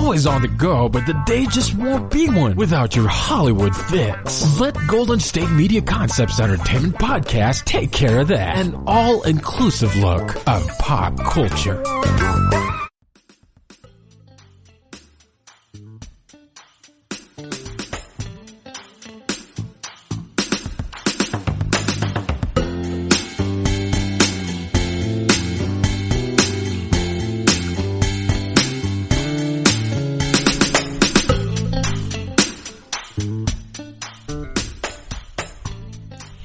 always on the go, but the day just won't be one without your Hollywood fix. Let Golden State Media Concepts Entertainment Podcast take care of that. An all-inclusive look of pop culture.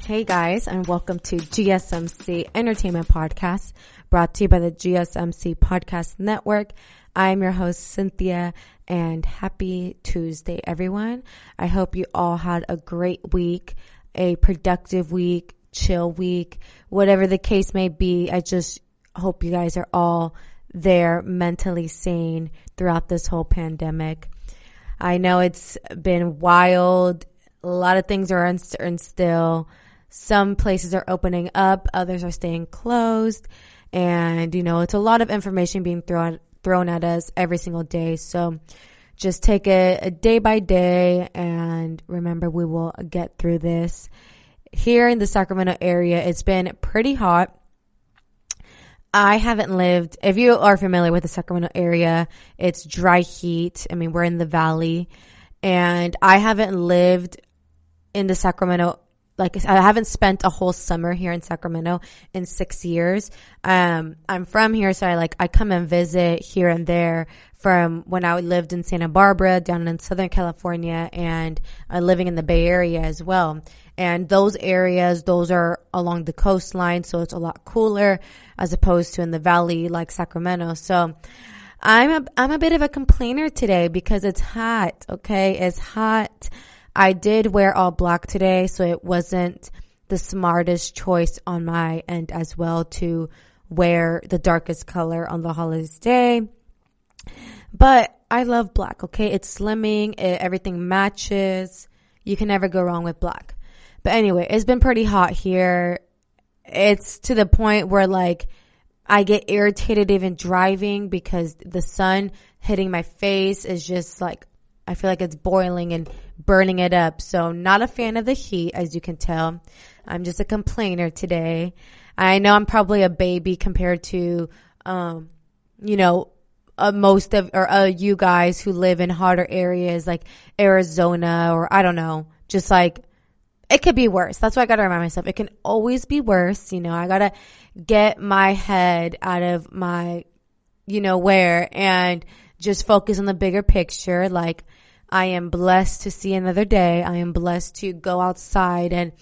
Hey guys, and welcome to GSMC Entertainment Podcast, brought to you by the GSMC Podcast Network. I'm your host, Cynthia, and happy Tuesday, everyone. I hope you all had a great week, a productive week, chill week, whatever the case may be. I just hope you guys are all there mentally sane throughout this whole pandemic. I know it's been wild. A lot of things are uncertain still. Some places are opening up, others are staying closed, and it's a lot of information being thrown at us every single day. So just take it a day by day, and remember, we will get through this. Here in the Sacramento area, it's been pretty hot. I haven't lived, if you are familiar with the Sacramento area, it's dry heat. I mean, we're in the valley, and I haven't lived in the Sacramento. Like, I haven't spent a whole summer here in Sacramento in 6 years. I'm from here, so I come and visit here and there from when I lived in Santa Barbara, down in Southern California, and living in the Bay Area as well. And those areas, those are along the coastline, so it's a lot cooler as opposed to in the valley like Sacramento. So I'm a bit of a complainer today because it's hot, okay? It's hot. I did wear all black today, so it wasn't the smartest choice on my end as well to wear the darkest color on the holidays day. But I love black, okay? It's slimming. Everything matches. You can never go wrong with black. But anyway, it's been pretty hot here. It's to the point where I get irritated even driving because the sun hitting my face is just I feel like it's boiling and burning it up. So not a fan of the heat, as you can tell. I'm just a complainer today. I know I'm probably a baby compared to, most of, or you guys who live in hotter areas like Arizona, or I don't know, just it could be worse. That's why I got to remind myself. It can always be worse. I got to get my head out of my, where and just focus on the bigger picture. I am blessed to see another day. I am blessed to go outside and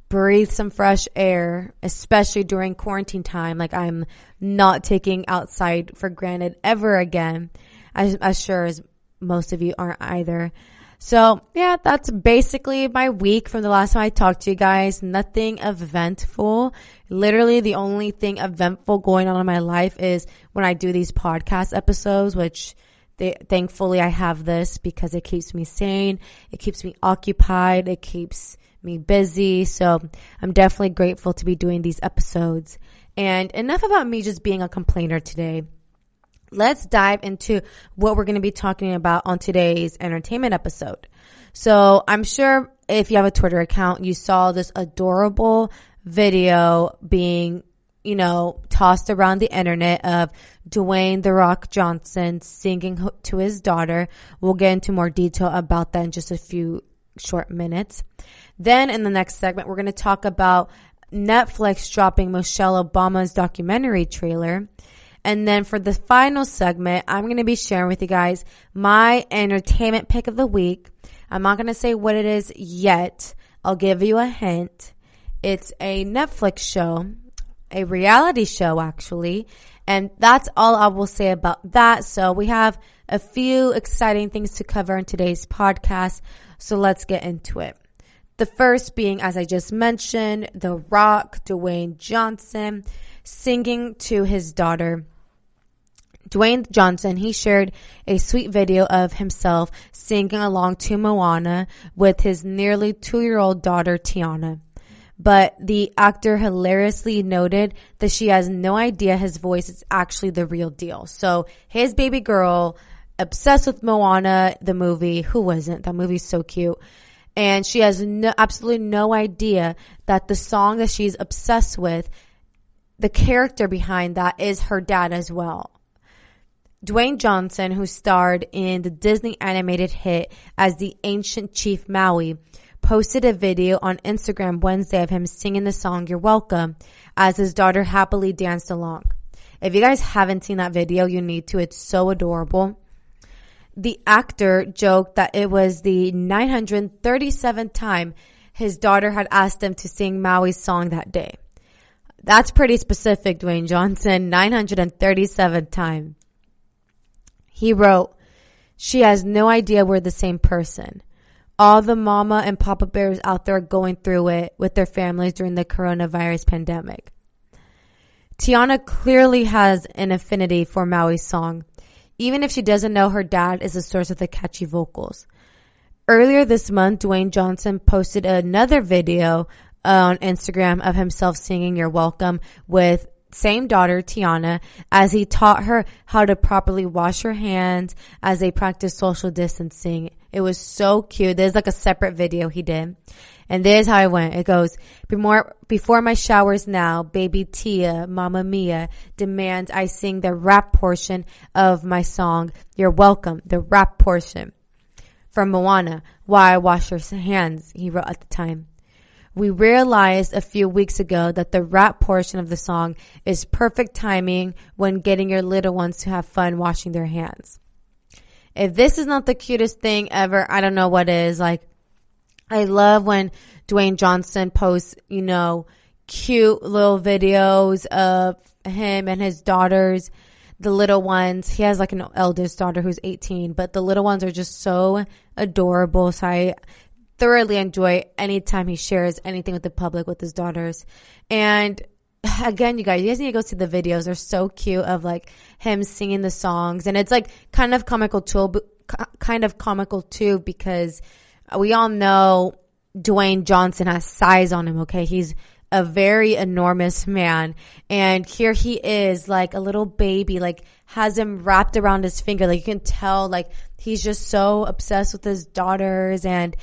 breathe some fresh air, especially during quarantine time. I'm not taking outside for granted ever again, as sure as most of you aren't either. So yeah, that's basically my week from the last time I talked to you guys. Nothing eventful. Literally the only thing eventful going on in my life is when I do these podcast episodes, which thankfully I have this because it keeps me sane. It keeps me occupied. It keeps me busy. So I'm definitely grateful to be doing these episodes. And enough about me just being a complainer today. Let's dive into what we're going to be talking about on today's entertainment episode. So I'm sure if you have a Twitter account, you saw this adorable video being tossed around the internet of Dwayne "The Rock" Johnson singing to his daughter. We'll get into more detail about that in just a few short minutes. Then in the next segment, we're going to talk about Netflix dropping Michelle Obama's documentary trailer. And then for the final segment, I'm going to be sharing with you guys my entertainment pick of the week. I'm not going to say what it is yet. I'll give you a hint. It's a Netflix show. A reality show, actually. And that's all I will say about that. So we have a few exciting things to cover in today's podcast. So let's get into it. The first being, as I just mentioned, The Rock, Dwayne Johnson, singing to his daughter. Dwayne Johnson, he shared a sweet video of himself singing along to Moana with his nearly 2-year-old daughter, Tiana. But the actor hilariously noted that she has no idea his voice is actually the real deal. So his baby girl obsessed with Moana, the movie. Who wasn't? That movie's so cute. And she has absolutely no idea that the song that she's obsessed with, the character behind that is her dad as well. Dwayne Johnson, who starred in the Disney animated hit as the ancient chief Maui, posted a video on Instagram Wednesday of him singing the song You're Welcome as his daughter happily danced along. If you guys haven't seen that video, you need to. It's so adorable. The actor joked that it was the 937th time his daughter had asked him to sing Maui's song that day. That's pretty specific, Dwayne Johnson. 937th time. He wrote, she has no idea we're the same person. All the mama and papa bears out there going through it with their families during the coronavirus pandemic. Tiana clearly has an affinity for Maui's song, even if she doesn't know her dad is the source of the catchy vocals. Earlier this month, Dwayne Johnson posted another video on Instagram of himself singing You're Welcome with same daughter, Tiana, as he taught her how to properly wash her hands as they practice social distancing. It was so cute. There's like a separate video he did. And there's how it went. It goes, before my showers now, baby Tia, Mama Mia, demands I sing the rap portion of my song, You're Welcome, the rap portion. From Moana, Why I Wash Her Hands, he wrote at the time. We realized a few weeks ago that the rap portion of the song is perfect timing when getting your little ones to have fun washing their hands. If this is not the cutest thing ever, I don't know what is. Like, I love when Dwayne Johnson posts, cute little videos of him and his daughters, the little ones. He has like an eldest daughter who's 18, but the little ones are just so adorable. So I thoroughly enjoy anytime he shares anything with the public with his daughters. And again, you guys need to go see the videos. They're so cute of like him singing the songs, and it's like kind of comical too, because we all know Dwayne Johnson has size on him. Okay, he's a very enormous man, and here he is like a little baby, like has him wrapped around his finger. Like you can tell, like he's just so obsessed with his daughters. And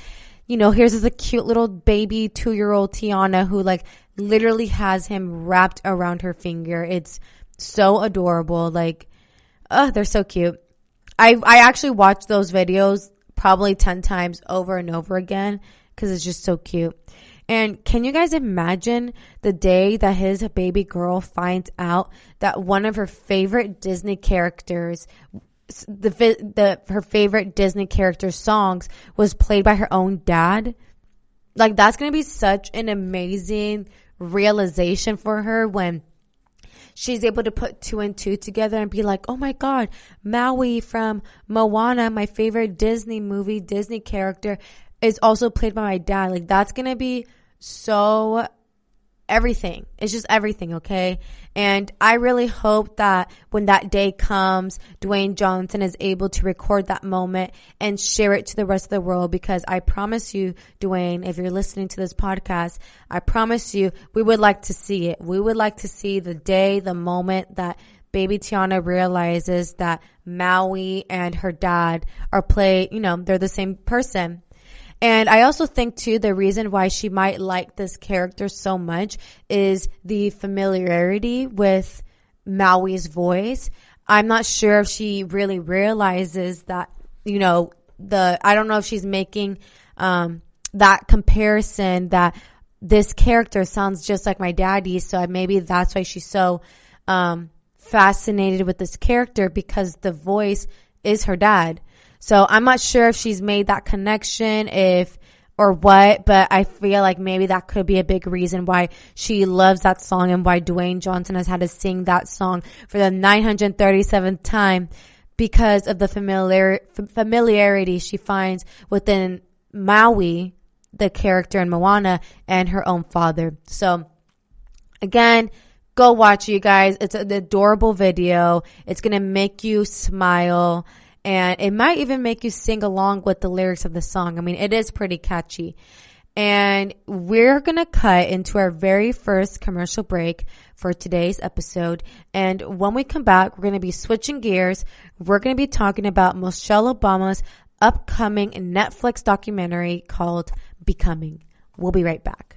here's this cute little baby 2-year-old Tiana who like literally has him wrapped around her finger. It's so adorable. Like, they're so cute. I actually watched those videos probably 10 times over and over again because it's just so cute. And can you guys imagine the day that his baby girl finds out that one of her favorite Disney characters, her favorite Disney character songs was played by her own dad? Like, that's going to be such an amazing realization for her when she's able to put 2 and 2 together and be like, oh my God, Maui from Moana, my favorite Disney movie, Disney character, is also played by my dad. Like, that's going to be so everything. It's just everything, okay? And I really hope that when that day comes, Dwayne Johnson is able to record that moment and share it to the rest of the world, because I promise you, Dwayne, if you're listening to this podcast, I promise you, we would like to see it. We would like to see the day, the moment that baby Tiana realizes that Maui and her dad are they're the same person. And I also think, too, the reason why she might like this character so much is the familiarity with Maui's voice. I'm not sure if she really realizes that, I don't know if she's making that comparison that this character sounds just like my daddy. So maybe that's why she's so fascinated with this character, because the voice is her dad. So I'm not sure if she's made that connection, or what, but I feel like maybe that could be a big reason why she loves that song and why Dwayne Johnson has had to sing that song for the 937th time, because of the familiarity she finds within Maui, the character in Moana, and her own father. So again, go watch it, you guys. It's an adorable video. It's going to make you smile. And it might even make you sing along with the lyrics of the song. I mean, it is pretty catchy. And we're going to cut into our very first commercial break for today's episode. And when we come back, we're going to be switching gears. We're going to be talking about Michelle Obama's upcoming Netflix documentary called Becoming. We'll be right back.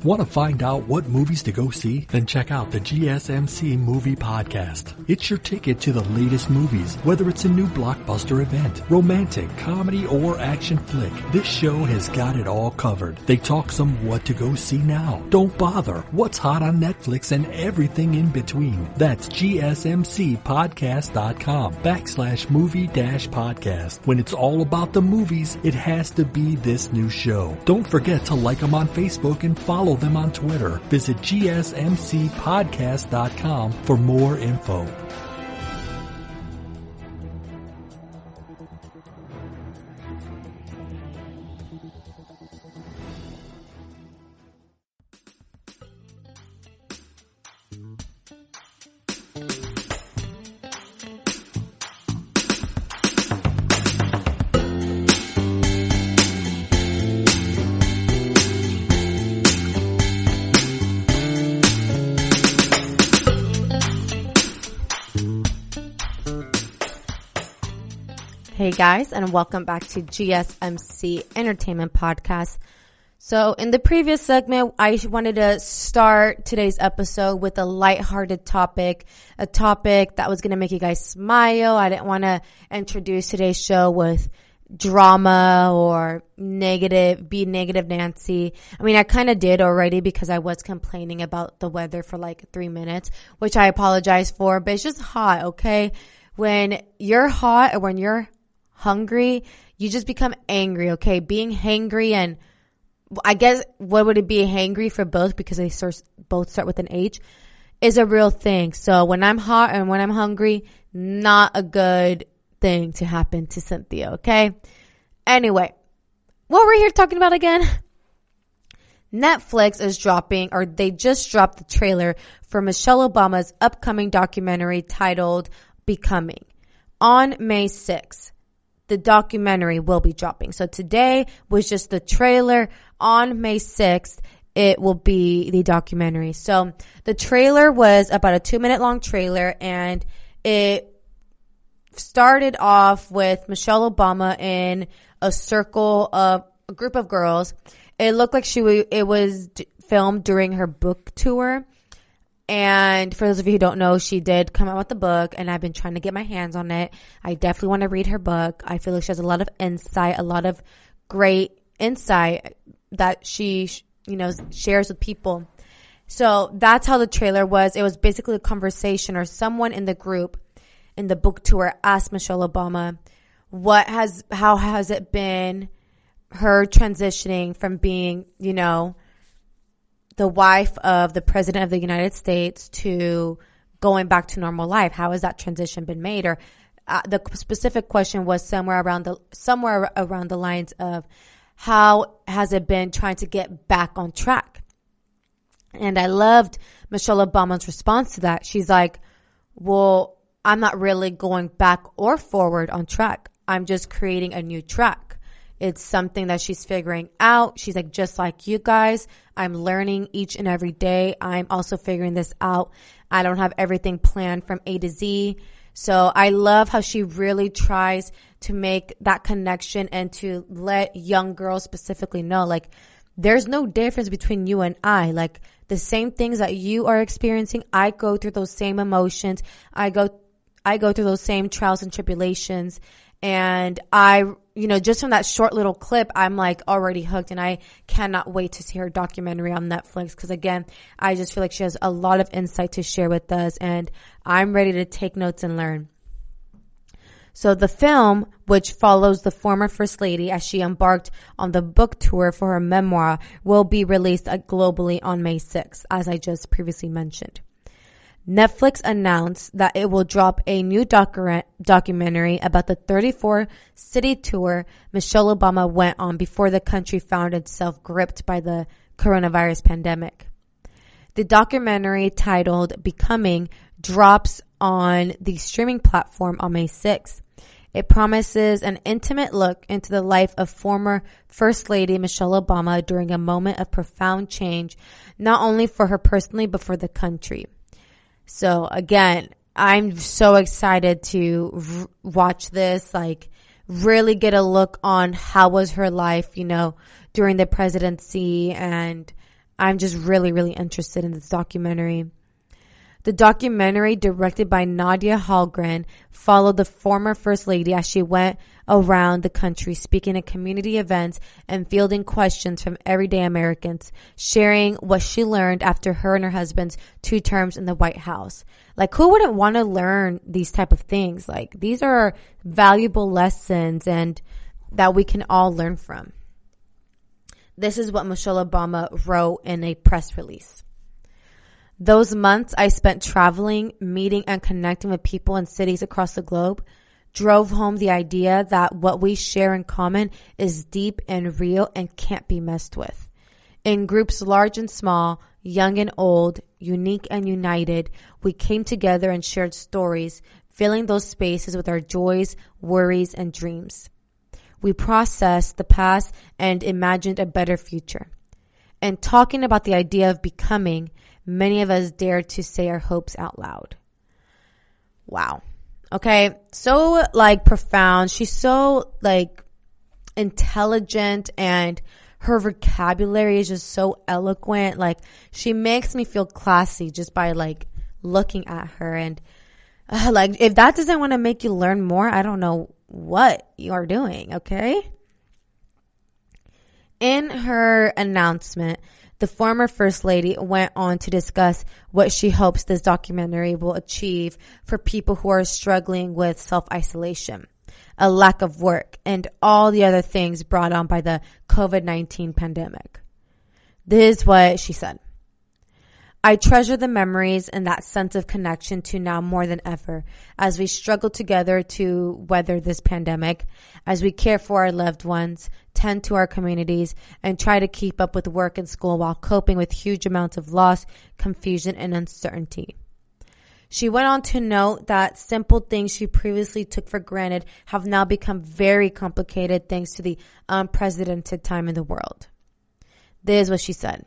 Want to find out what movies to go see? Then check out the GSMC Movie Podcast. It's your ticket to the latest movies, whether it's a new blockbuster event, romantic, comedy, or action flick. This show has got it all covered. They talk some what to go see now, don't bother, what's hot on Netflix, and everything in between. That's gsmcpodcast.com/movie-podcast. When it's all about the movies, it has to be this new show. Don't forget to like them on Facebook and follow them on Twitter. Visit gsmcpodcast.com for more info. Hey guys, and welcome back to GSMC Entertainment Podcast. So in the previous segment, I wanted to start today's episode with a lighthearted topic, a topic that was going to make you guys smile. I didn't want to introduce today's show with drama or be negative Nancy. I mean, I kind of did already because I was complaining about the weather for like 3 minutes, which I apologize for, but it's just hot, okay? When you're hot or when you're hungry, you just become angry, okay? Being hangry, and I guess what would it be, hangry for both because they both start with an H, is a real thing. So when I'm hot and when I'm hungry, not a good thing to happen to Cynthia, okay? Anyway, what we're here talking about again? Netflix is dropping, or they just dropped the trailer for Michelle Obama's upcoming documentary titled Becoming on May 6th. The documentary will be dropping. So today was just the trailer. On May 6th, it will be the documentary. So the trailer was about a 2-minute long trailer, and it started off with Michelle Obama in a circle of a group of girls. It looked like it was filmed during her book tour. And for those of you who don't know, she did come out with the book, and I've been trying to get my hands on it. I definitely want to read her book. I feel like she has a lot of insight, a lot of great insight that she, shares with people. So that's how the trailer was. It was basically a conversation, or someone in the group in the book tour asked Michelle Obama, how has it been her transitioning from being, the wife of the president of the United States to going back to normal life? How has that transition been made? Or the specific question was somewhere around the lines of, how has it been trying to get back on track? And I loved Michelle Obama's response to that. She's like, well, I'm not really going back or forward on track. I'm just creating a new track. It's something that she's figuring out. She's like, just like you guys, I'm learning each and every day. I'm also figuring this out. I don't have everything planned from A to Z. So I love how she really tries to make that connection and to let young girls specifically know, like, there's no difference between you and I. Like, the same things that you are experiencing, I go through those same emotions. I go through those same trials and tribulations. And just from that short little clip, I'm like already hooked, and I cannot wait to see her documentary on Netflix. Cause again, I just feel like she has a lot of insight to share with us, and I'm ready to take notes and learn. So the film, which follows the former First Lady as she embarked on the book tour for her memoir, will be released globally on May 6th, as I just previously mentioned. Netflix announced that it will drop a new documentary about the 34-city tour Michelle Obama went on before the country found itself gripped by the coronavirus pandemic. The documentary, titled Becoming, drops on the streaming platform on May 6th. It promises an intimate look into the life of former First Lady Michelle Obama during a moment of profound change, not only for her personally, but for the country. So again, I'm so excited to watch this, like really get a look on how was her life, during the presidency. And I'm just really, really interested in this documentary. The documentary, directed by Nadia Hallgren, followed the former First Lady as she went around the country speaking at community events and fielding questions from everyday Americans, sharing what she learned after her and her husband's 2 terms in the White House. Like, who wouldn't want to learn these type of things? Like, these are valuable lessons and that we can all learn from. This is what Michelle Obama wrote in a press release. Those months I spent traveling, meeting, and connecting with people in cities across the globe drove home the idea that what we share in common is deep and real and can't be messed with. In groups large and small, young and old, unique and united, we came together and shared stories, filling those spaces with our joys, worries, and dreams. We processed the past and imagined a better future. And talking about the idea of becoming, many of us dared to say our hopes out loud. Wow. Okay. So profound. She's so intelligent and her vocabulary is just so eloquent. She makes me feel classy just by looking at her. And if that doesn't want to make you learn more, I don't know what you are doing. Okay. In her announcement, the former First Lady went on to discuss what she hopes this documentary will achieve for people who are struggling with self-isolation, a lack of work, and all the other things brought on by the COVID-19 pandemic. This is what she said. I treasure the memories and that sense of connection to now more than ever as we struggle together to weather this pandemic, as we care for our loved ones, tend to our communities, and try to keep up with work and school while coping with huge amounts of loss, confusion, and uncertainty. She went on to note that simple things she previously took for granted have now become very complicated thanks to the unprecedented time in the world. This is what she said.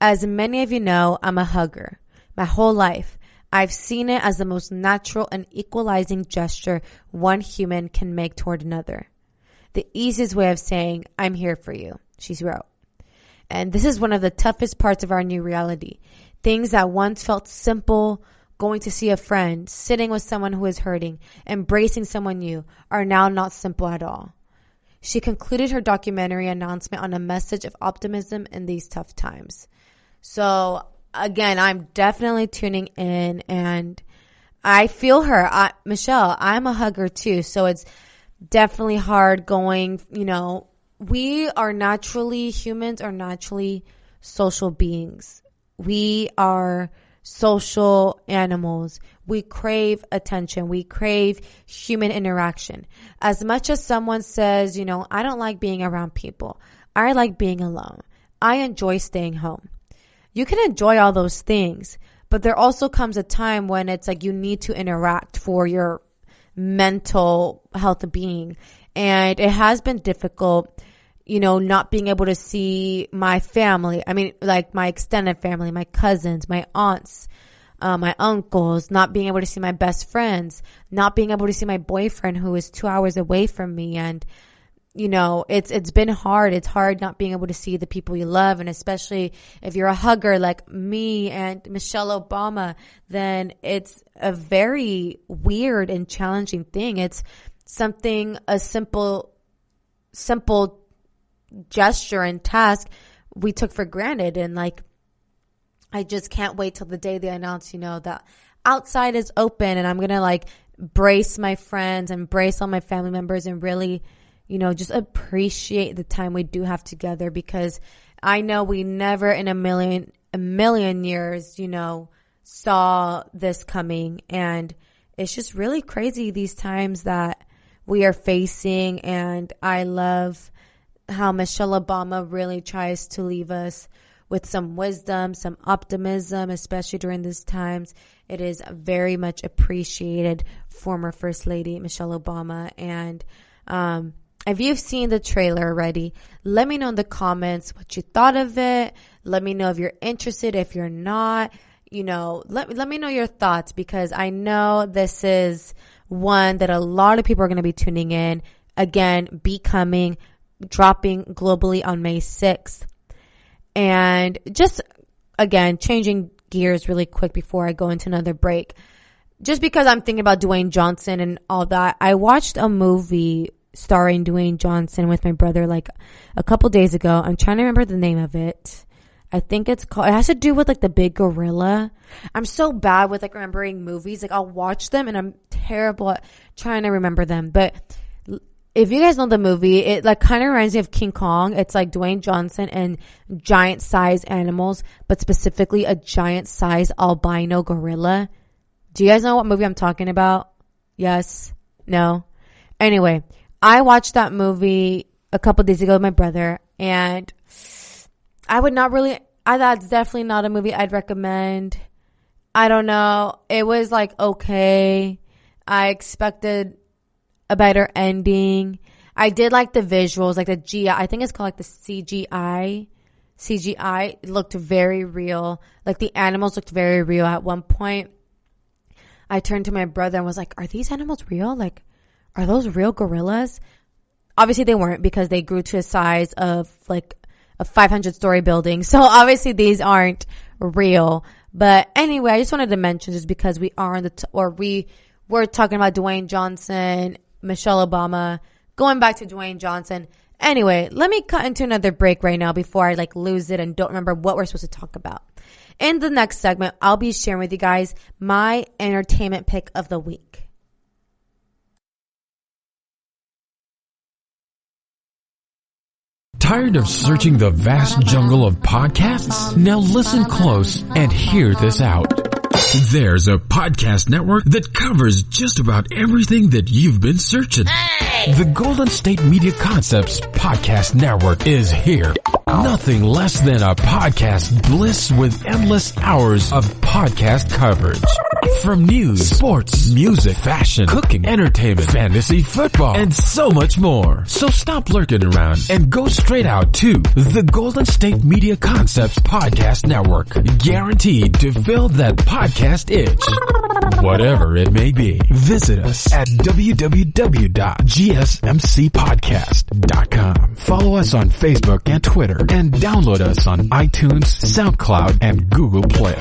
As many of you know, I'm a hugger. My whole life, I've seen it as the most natural and equalizing gesture one human can make toward another. The easiest way of saying, I'm here for you, she wrote. And this is one of the toughest parts of our new reality. Things that once felt simple, going to see a friend, sitting with someone who is hurting, embracing someone new, are now not simple at all. She concluded her documentary announcement on a message of optimism in these tough times. So again, I'm definitely tuning in and I feel her. Michelle, I'm a hugger too. So it's definitely hard going, humans are naturally social beings. We are social animals. We crave attention. We crave human interaction. As much as someone says, I don't like being around people. I like being alone. I enjoy staying home. You can enjoy all those things, but there also comes a time when it's you need to interact for your mental health being. And it has been difficult, not being able to see my family. I mean, my extended family, my cousins, my aunts, my uncles, not being able to see my best friends, not being able to see my boyfriend who is 2 hours away from me. And it's been hard. It's hard not being able to see the people you love. And especially if you're a hugger like me and Michelle Obama, then it's a very weird and challenging thing. It's a simple gesture and task we took for granted. And I just can't wait till the day they announce, that outside is open and I'm going to brace my friends and brace all my family members and really just appreciate the time we do have together, because I know we never in a million years, saw this coming. And it's just really crazy these times that we are facing. And I love how Michelle Obama really tries to leave us with some wisdom, some optimism, especially during these times. It is very much appreciated, former First Lady Michelle Obama. And if you've seen the trailer already, let me know in the comments what you thought of it. Let me know if you're interested. If you're not, let me know your thoughts, because I know this is one that a lot of people are going to be tuning in. Again, dropping globally on May 6th. And just, again, changing gears really quick before I go into another break. Just because I'm thinking about Dwayne Johnson and all that, I watched a movie starring Dwayne Johnson with my brother like a couple days ago. I'm trying to remember the name of it. I think it has to do with like the big gorilla. I'm so bad with like remembering movies. Like I'll watch them and I'm terrible at trying to remember them. But if you guys know the movie, it like kind of reminds me of King Kong. It's like Dwayne Johnson and giant size animals, but specifically a giant size albino gorilla. Do you guys know what movie I'm talking about? Yes? No? Anyway, I watched that movie a couple days ago with my brother, and that's definitely not a movie I'd recommend. I don't know. It was like okay. I expected a better ending. I did like the visuals, like I think it's called like the CGI. It looked very real. Like the animals looked very real. At one point, I turned to my brother and was like, are these animals real? Like, are those real gorillas? Obviously they weren't, because they grew to a size of like a 500-story building. So obviously these aren't real. But anyway, I just wanted to mention, just because we are we were talking about Dwayne Johnson, Michelle Obama, going back to Dwayne Johnson. Anyway, let me cut into another break right now before I like lose it and don't remember what we're supposed to talk about. In the next segment, I'll be sharing with you guys my entertainment pick of the week. Tired of searching the vast jungle of podcasts? Now listen close and hear this out. There's a podcast network that covers just about everything that you've been searching. Hey! The Golden State Media Concepts Podcast Network is here. Nothing less than a podcast bliss with endless hours of podcast coverage. From news, sports, music, fashion, cooking, entertainment, fantasy, football, and so much more. So stop lurking around and go straight out to the Golden State Media Concepts Podcast Network. Guaranteed to fill that podcast itch. Whatever it may be. Visit us at www.gsmcpodcast.com. Follow us on Facebook and Twitter, and download us on iTunes, SoundCloud, and Google Play.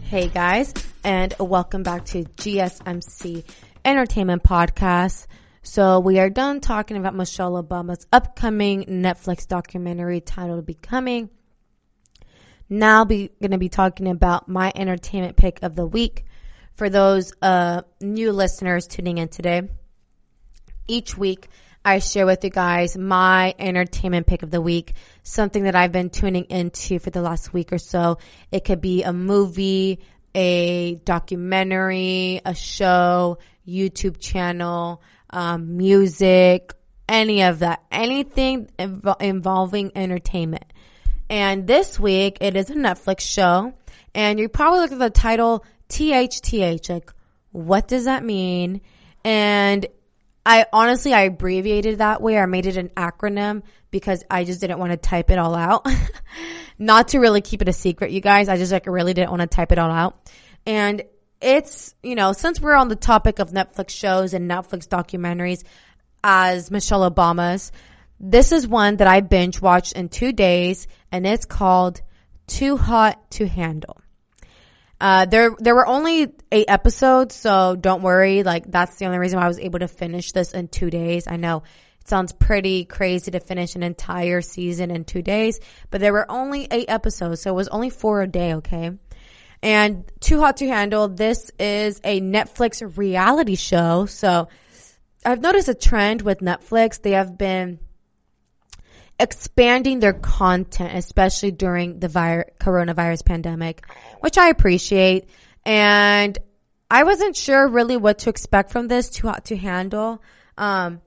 Hey guys, and welcome back to GSMC Entertainment Podcast. So we are done talking about Michelle Obama's upcoming Netflix documentary titled Becoming. Now going to be talking about my entertainment pick of the week. For those new listeners tuning in today, each week I share with you guys my entertainment pick of the week, something that I've been tuning into for the last week or so. It could be a movie, a documentary, a show, YouTube channel, music, any of that, anything involving entertainment. And this week it is a Netflix show, and you probably look at the title THTH, like what does that mean? And I abbreviated that way. I made it an acronym because I just didn't want to type it all out. Not to really keep it a secret, you guys. I just really didn't want to type it all out. And it's, since we're on the topic of Netflix shows and Netflix documentaries as Michelle Obama's, this is one that I binge watched in 2 days, and it's called Too Hot to Handle. There were only 8 episodes, so don't worry. Like, that's the only reason why I was able to finish this in 2 days. I know Sounds pretty crazy to finish an entire season in 2 days, but there were only 8 episodes, so it was only 4 a day, okay? And Too Hot to Handle, this is a Netflix reality show. So I've noticed a trend with Netflix. They have been expanding their content, especially during the coronavirus pandemic, which I appreciate. And I wasn't sure really what to expect from this Too Hot to Handle. I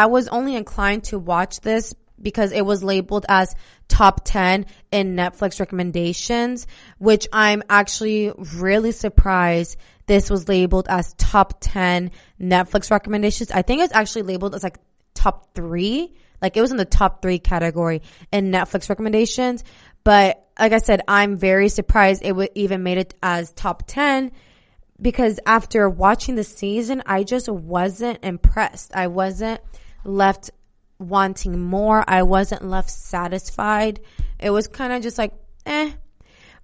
was only inclined to watch this because it was labeled as top 10 in Netflix recommendations, which I'm actually really surprised this was labeled as top 10 Netflix recommendations. I think it's actually labeled as like top 3. Like it was in the top 3 category in Netflix recommendations. But like I said, I'm very surprised it even made it as top 10 because after watching the season, I just wasn't impressed. I wasn't left wanting more. I wasn't left satisfied. It was kind of just like,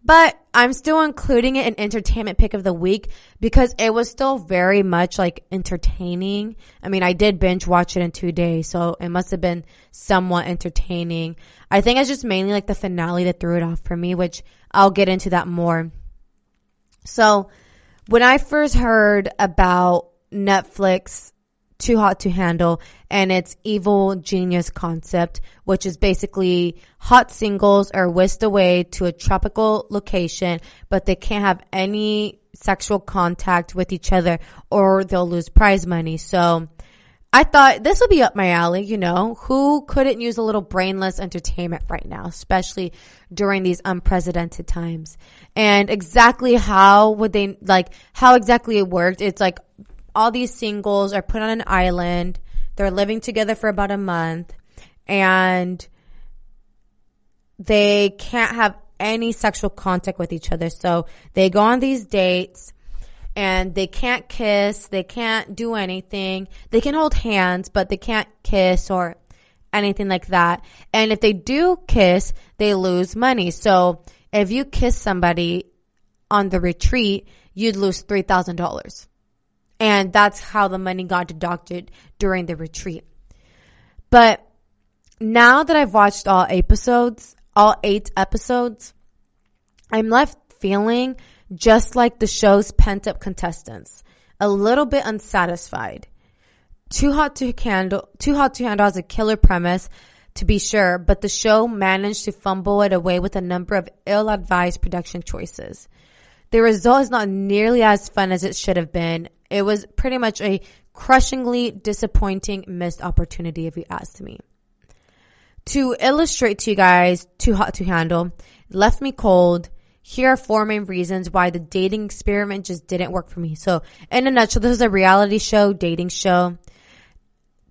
But I'm still including it in entertainment pick of the week because it was still very much like entertaining. I mean, I did binge watch it in 2 days, so it must have been somewhat entertaining. I think it's just mainly like the finale that threw it off for me, which I'll get into that more. So when I first heard about Netflix Too Hot to Handle and its evil genius concept, which is basically hot singles are whisked away to a tropical location, but they can't have any sexual contact with each other or they'll lose prize money. So I thought this would be up my alley, you know. Who couldn't use a little brainless entertainment right now, especially during these unprecedented times? And exactly how exactly it worked, it's like all these singles are put on an island. They're living together for about a month and they can't have any sexual contact with each other. So they go on these dates and they can't kiss. They can't do anything. They can hold hands, but they can't kiss or anything like that. And if they do kiss, they lose money. So if you kiss somebody on the retreat, you'd lose $3,000. And that's how the money got deducted during the retreat. But now that I've watched all 8 episodes, I'm left feeling just like the show's pent-up contestants, a little bit unsatisfied. Too Hot to Handle has a killer premise, to be sure, but the show managed to fumble it away with a number of ill-advised production choices. The result is not nearly as fun as it should have been. It was pretty much a crushingly disappointing missed opportunity, if you ask me. To illustrate to you guys, Too Hot to Handle left me cold. Here are 4 main reasons why the dating experiment just didn't work for me. So, in a nutshell, this is a reality show, dating show.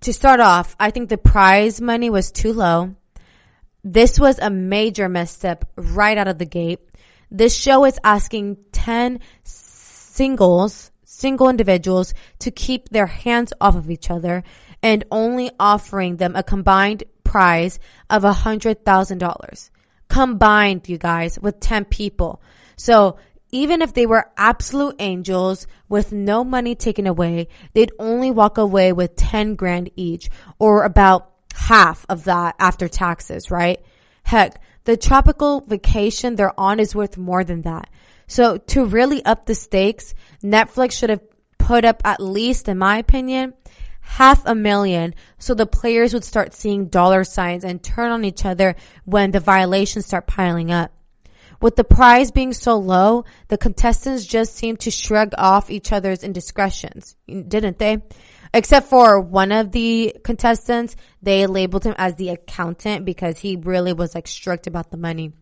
To start off, I think the prize money was too low. This was a major misstep right out of the gate. This show is asking 10 single individuals to keep their hands off of each other and only offering them a combined prize of $100,000. Combined, you guys, with 10 people. So even if they were absolute angels with no money taken away, they'd only walk away with 10 grand each, or about half of that after taxes, right? Heck, the tropical vacation they're on is worth more than that. So to really up the stakes, Netflix should have put up at least, in my opinion, $500,000 so the players would start seeing dollar signs and turn on each other when the violations start piling up. With the prize being so low, the contestants just seemed to shrug off each other's indiscretions, didn't they? Except for one of the contestants, they labeled him as the accountant because he really was like strict about the money.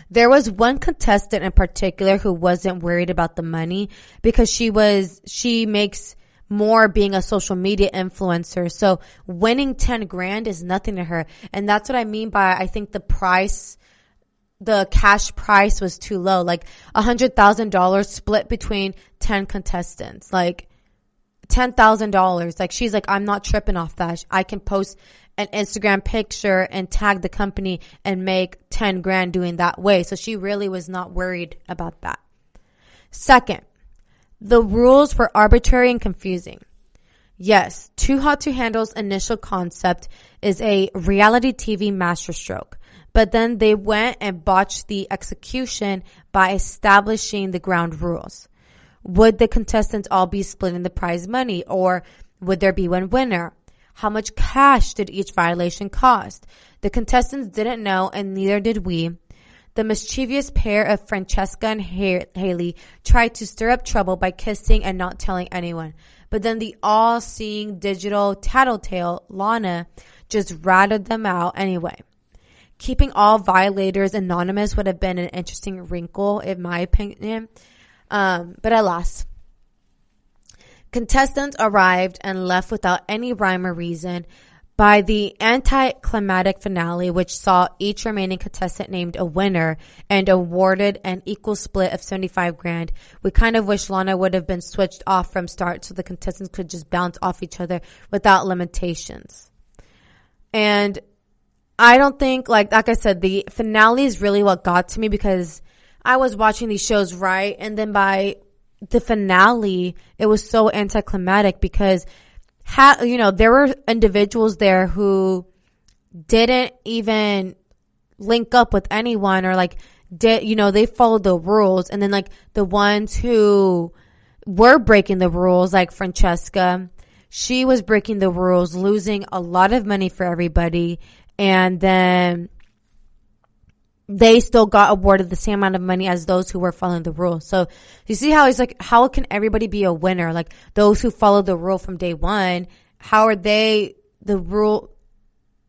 There was one contestant in particular who wasn't worried about the money because she makes more being a social media influencer. So winning 10 grand is nothing to her. And that's what I mean by, I think the cash price was too low, like $100,000 split between 10 contestants, like $10,000. Like she's like, I'm not tripping off that. I can post an Instagram picture and tag the company and make 10 grand doing that way. So she really was not worried about that. Second, the rules were arbitrary and confusing. Yes, Too Hot to Handle's initial concept is a reality TV masterstroke, but then they went and botched the execution by establishing the ground rules. Would the contestants all be splitting the prize money, or would there be one winner? How much cash did each violation cost? The contestants didn't know, and neither did we. The mischievous pair of Francesca and Haley tried to stir up trouble by kissing and not telling anyone. But then the all-seeing digital tattletale, Lana, just ratted them out anyway. Keeping all violators anonymous would have been an interesting wrinkle, in my opinion. But alas. Contestants arrived and left without any rhyme or reason. By the anticlimactic finale, which saw each remaining contestant named a winner and awarded an equal split of $75,000, we kind of wish Lana would have been switched off from start so the contestants could just bounce off each other without limitations. And I don't think, like I said, the finale is really what got to me, because I was watching these shows, right? And then by the finale, it was so anticlimactic because there were individuals there who didn't even link up with anyone, or they followed the rules. And then the ones who were breaking the rules, like Francesca, she was breaking the rules, losing a lot of money for everybody. And then they still got awarded the same amount of money as those who were following the rules. So you see how it's how can everybody be a winner? Like those who followed the rule from day one, how are they the rule?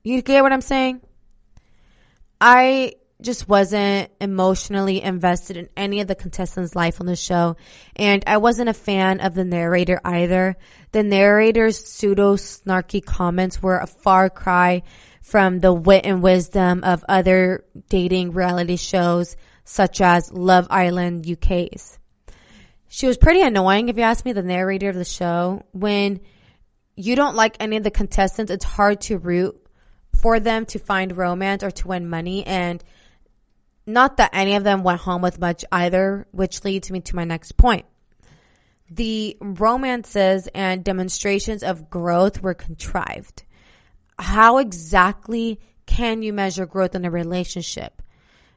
You get what I'm saying? I just wasn't emotionally invested in any of the contestants' life on the show. And I wasn't a fan of the narrator either. The narrator's pseudo snarky comments were a far cry from the wit and wisdom of other dating reality shows such as Love Island UK's. She was pretty annoying, if you ask me, the narrator of the show. When you don't like any of the contestants, it's hard to root for them to find romance or to win money. And not that any of them went home with much either, which leads me to my next point. The romances and demonstrations of growth were contrived. How exactly can you measure growth in a relationship?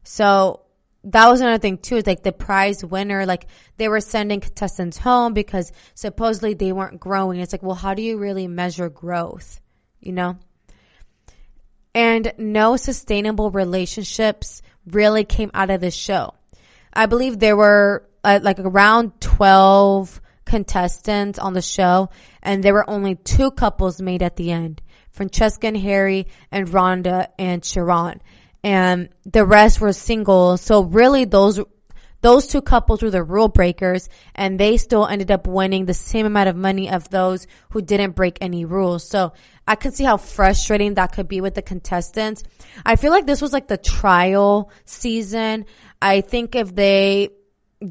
So that was another thing too, is the prize winner, they were sending contestants home because supposedly they weren't growing. It's well, how do you really measure growth? And no sustainable relationships really came out of this show. I believe there were around 12 contestants on the show, and there were only 2 couples made at the end. Francesca and Harry, and Rhonda and Sharon. And the rest were single. So really those 2 couples were the rule breakers, and they still ended up winning the same amount of money of those who didn't break any rules. So I could see how frustrating that could be with the contestants. I feel like this was the trial season. I think if they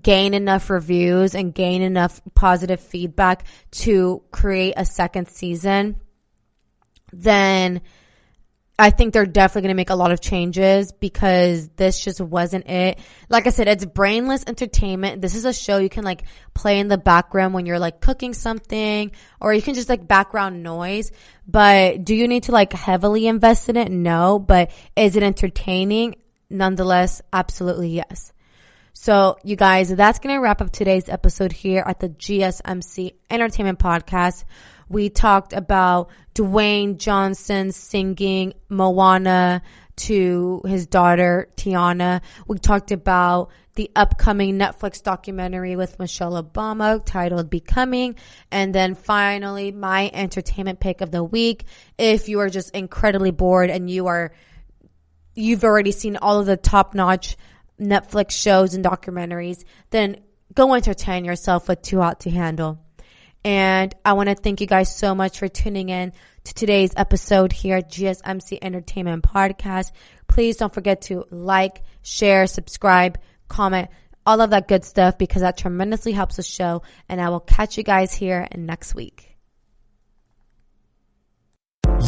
gain enough reviews and gain enough positive feedback to create a second season, then I think they're definitely going to make a lot of changes, because this just wasn't it. Like I said, it's brainless entertainment. This is a show you can play in the background when you're cooking something, or you can just background noise. But do you need to heavily invest in it? No. But is it entertaining? Nonetheless, absolutely yes. So you guys, that's going to wrap up today's episode here at the GSMC Entertainment Podcast. We talked about Dwayne Johnson singing Moana to his daughter, Tiana. We talked about the upcoming Netflix documentary with Michelle Obama titled Becoming. And then finally, my entertainment pick of the week. If you are just incredibly bored and you've already seen all of the top-notch Netflix shows and documentaries, then go entertain yourself with Too Hot to Handle. And I want to thank you guys so much for tuning in to today's episode here at GSMC Entertainment Podcast. Please don't forget to like, share, subscribe, comment, all of that good stuff, because that tremendously helps the show. And I will catch you guys here next week.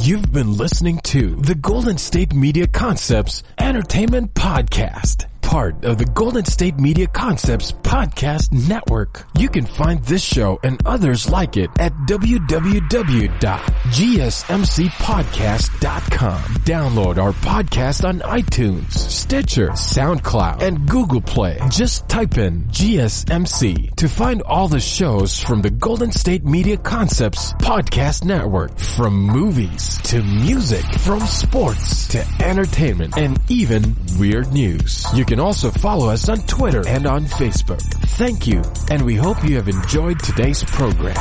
You've been listening to the Golden State Media Concepts Entertainment Podcast. part of the Golden State Media Concepts Podcast Network. You can find this show and others like it at www.gsmcpodcast.com. Download our podcast on iTunes, Stitcher, SoundCloud, and Google Play. Just type in GSMC to find all the shows from the Golden State Media Concepts Podcast Network. From movies to music, from sports to entertainment, and even weird news. You can also follow us on Twitter and on Facebook. Thank you, and we hope you have enjoyed today's program.